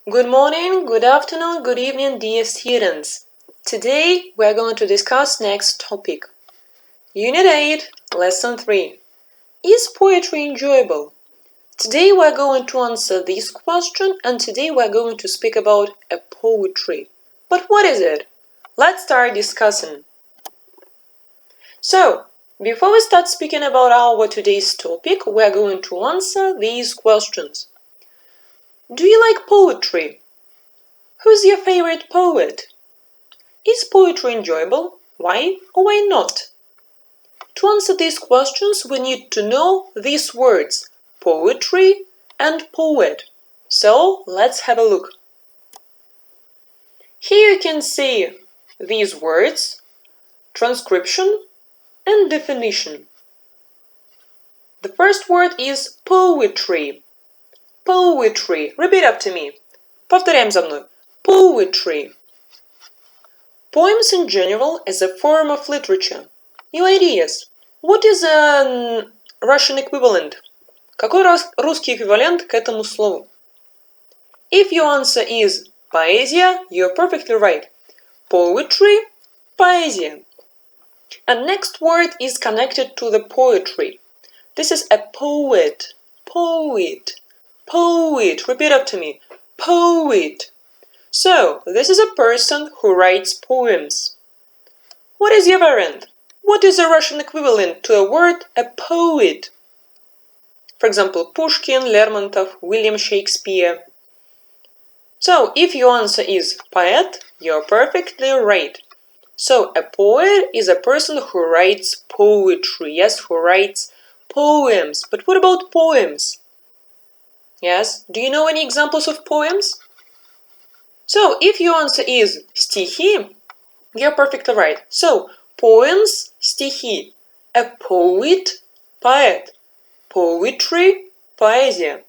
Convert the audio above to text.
Good morning, good afternoon, good evening, dear students. Today we are going to discuss next topic. Unit 8, Lesson 3. Is poetry enjoyable? Today we are going to answer this question, and today we are going to speak about a poetry. But what is it? Let's start discussing. So, before we start speaking about our today's topic, we are going to answer these questions. Do you like poetry? Who's your favorite poet? Is poetry enjoyable? Why or why not? To answer these questions, we need to know these words, poetry and poet. So, let's have a look. Here you can see these words, transcription and definition. The first word is poetry. Poetry. Repeat after me. Повторяем за мной. Poetry. Poems in general as a form of literature. New ideas. What is a Russian equivalent? Какой русский эквивалент к этому слову? If your answer is поэзия, you're perfectly right. Poetry, поэзия. And next word is connected to the poetry. This is a poet. Poet. Poet. Repeat after me. Poet. So, this is a person who writes poems. What is your variant? What is the Russian equivalent to a word, a poet? For example, Pushkin, Lermontov, William Shakespeare. So, if your answer is poet, you're perfectly right. So, a poet is a person who writes poetry, yes, who writes poems. But what about poems? Yes, do you know any examples of poems? So, if your answer is стихи, you're perfectly right. So, poems, стихи. A poet, poet. Poetry, поэзия.